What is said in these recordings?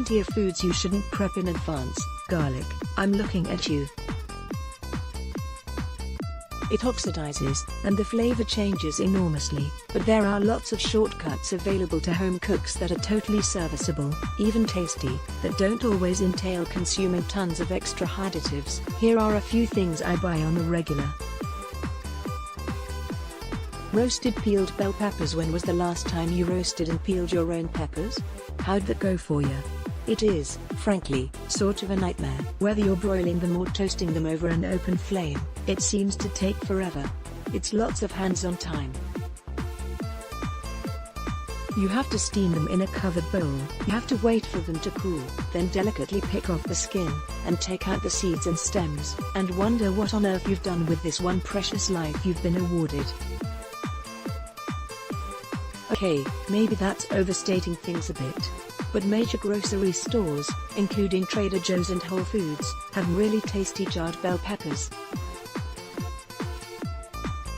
plenty of foods you shouldn't prep in advance. Garlic, I'm looking at you. It oxidizes, and the flavor changes enormously, but there are lots of shortcuts available to home cooks that are totally serviceable, even tasty, that don't always entail consuming tons of extra additives. Here are a few things I buy on the regular. Roasted peeled bell peppers. When was the last time you roasted and peeled your own peppers? How'd that go for you? It is, frankly, sort of a nightmare. Whether you're broiling them or toasting them over an open flame, it seems to take forever. It's lots of hands-on time. You have to steam them in a covered bowl. You have to wait for them to cool, then delicately pick off the skin, and take out the seeds and stems, and wonder what on earth you've done with this one precious life you've been awarded. Okay, maybe that's overstating things a bit. But major grocery stores, including Trader Joe's and Whole Foods, have really tasty jarred bell peppers.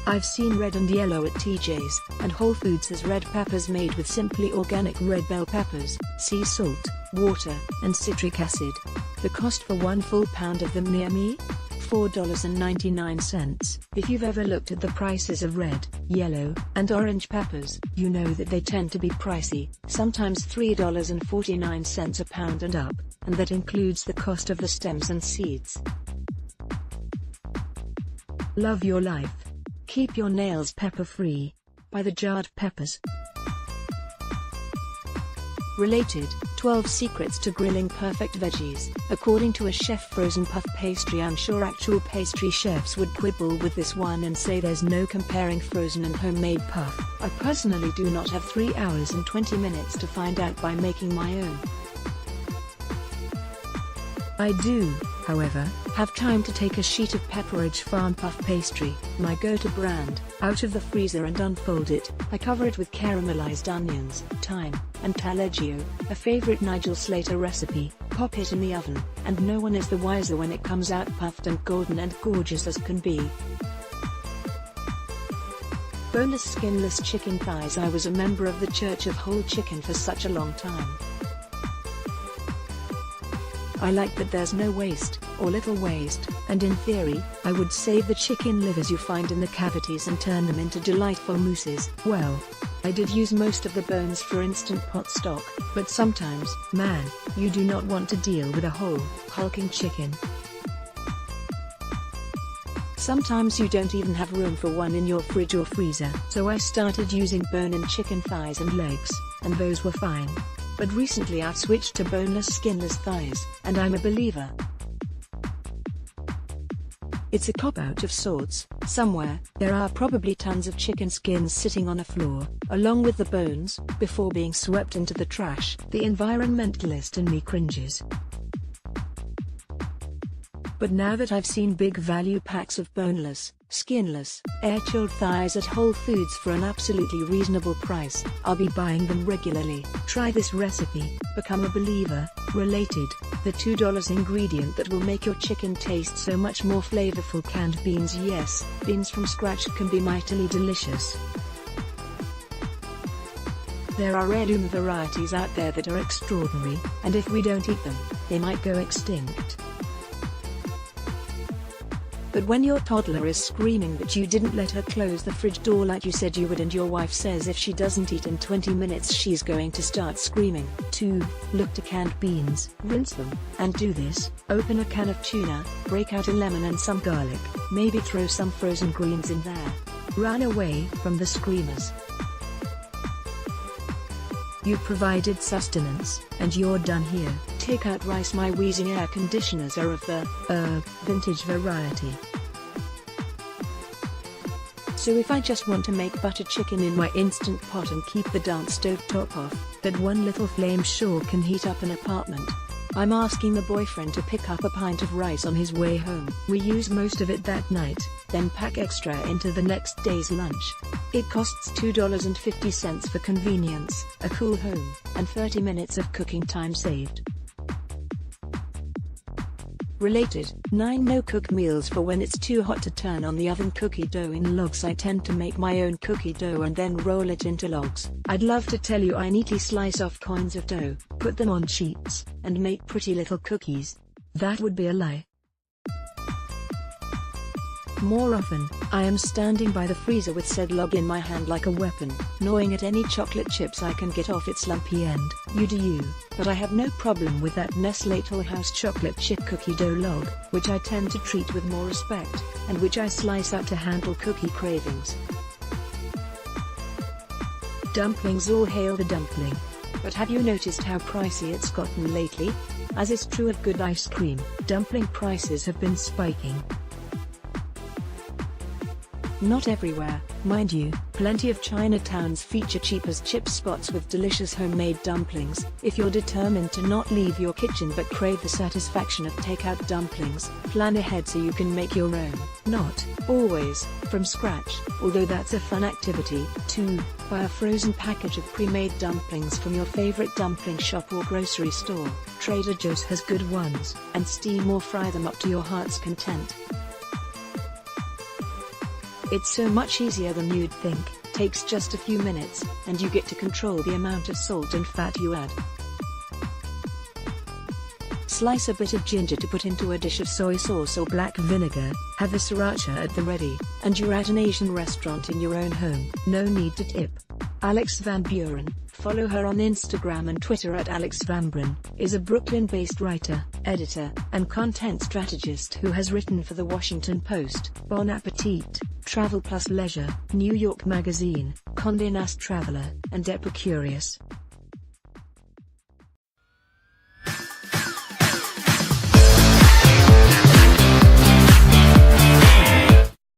I've seen red and yellow at TJ's, and Whole Foods has red peppers made with simply organic red bell peppers, sea salt, water, and citric acid. The cost for 1 full pound of them near me? $4.99. If you've ever looked at the prices of red, yellow, and orange peppers, you know that they tend to be pricey, sometimes $3.49 a pound and up, and that includes the cost of the stems and seeds. Love your life. Keep your nails pepper-free. Buy the jarred peppers. Related, 12 secrets to grilling perfect veggies. According to a chef, frozen puff pastry. I'm sure actual pastry chefs would quibble with this one and say there's no comparing frozen and homemade puff. I personally do not have 3 hours and 20 minutes to find out by making my own. I do, however, have time to take a sheet of Pepperidge Farm puff pastry, my go-to brand, out of the freezer and unfold it. I cover it with caramelized onions, thyme, and taleggio, a favorite Nigel Slater recipe. Pop it in the oven, and no one is the wiser when it comes out puffed and golden and gorgeous as can be. Boneless skinless chicken thighs. I was a member of the Church of Whole Chicken for such a long time. I like that there's no waste, or little waste, and in theory, I would save the chicken livers you find in the cavities and turn them into delightful mousses. Well, I did use most of the bones for instant pot stock, but sometimes, man, you do not want to deal with a whole, hulking chicken. Sometimes you don't even have room for one in your fridge or freezer. So I started using bone-in chicken thighs and legs, and those were fine. But recently I've switched to boneless skinless thighs, and I'm a believer. It's a cop-out of sorts. Somewhere, there are probably tons of chicken skins sitting on a floor, along with the bones, before being swept into the trash. The environmentalist in me cringes. But now that I've seen big value packs of boneless, skinless, air-chilled thighs at Whole Foods for an absolutely reasonable price, I'll be buying them regularly. Try this recipe, become a believer. Related, the $2 ingredient that will make your chicken taste so much more flavorful. Canned beans. Yes, beans from scratch can be mightily delicious. There are heirloom varieties out there that are extraordinary, and if we don't eat them, they might go extinct. But when your toddler is screaming that you didn't let her close the fridge door like you said you would, and your wife says if she doesn't eat in 20 minutes she's going to start screaming. 2. Look to canned beans. Rinse them, and do this. Open a can of tuna, break out a lemon and some garlic, maybe throw some frozen greens in there. Run away from the screamers. You provided sustenance, and you're done here. Take out rice. My wheezing air conditioners are of the, vintage variety. So if I just want to make butter chicken in my Instant Pot and keep the darn stove top off, that one little flame sure can heat up an apartment. I'm asking the boyfriend to pick up a pint of rice on his way home. We use most of it that night, then pack extra into the next day's lunch. It costs $2.50 for convenience, a cool home, and 30 minutes of cooking time saved. Related. 9 no-cook meals for when it's too hot to turn on the oven. Cookie dough in logs. I tend to make my own cookie dough and then roll it into logs. I'd love to tell you I neatly slice off coins of dough, put them on sheets, and make pretty little cookies. That would be a lie. More often, I am standing by the freezer with said log in my hand like a weapon, gnawing at any chocolate chips I can get off its lumpy end. You do you, but I have no problem with that Nestlé Toll House chocolate chip cookie dough log, which I tend to treat with more respect, and which I slice up to handle cookie cravings. Dumplings. All hail the dumpling. But have you noticed how pricey it's gotten lately? As is true of good ice cream, dumpling prices have been spiking. Not everywhere, mind you. Plenty of Chinatowns feature cheap as chip spots with delicious homemade dumplings. If you're determined to not leave your kitchen but crave the satisfaction of takeout dumplings, plan ahead so you can make your own. Not always from scratch, although that's a fun activity. 2. Buy a frozen package of pre-made dumplings from your favorite dumpling shop or grocery store. Trader Joe's has good ones, and steam or fry them up to your heart's content. It's so much easier than you'd think. Takes just a few minutes, and you get to control the amount of salt and fat you add. Slice a bit of ginger to put into a dish of soy sauce or black vinegar. Have the sriracha at the ready, and you're at an Asian restaurant in your own home. No need to tip. Alex Van Buren, follow her on Instagram and Twitter at Alex Van Buren, is a Brooklyn-based writer, editor, and content strategist who has written for The Washington Post, Bon Appetit, Travel Plus Leisure, New York Magazine, Condé Nast Traveler, and Epicurious.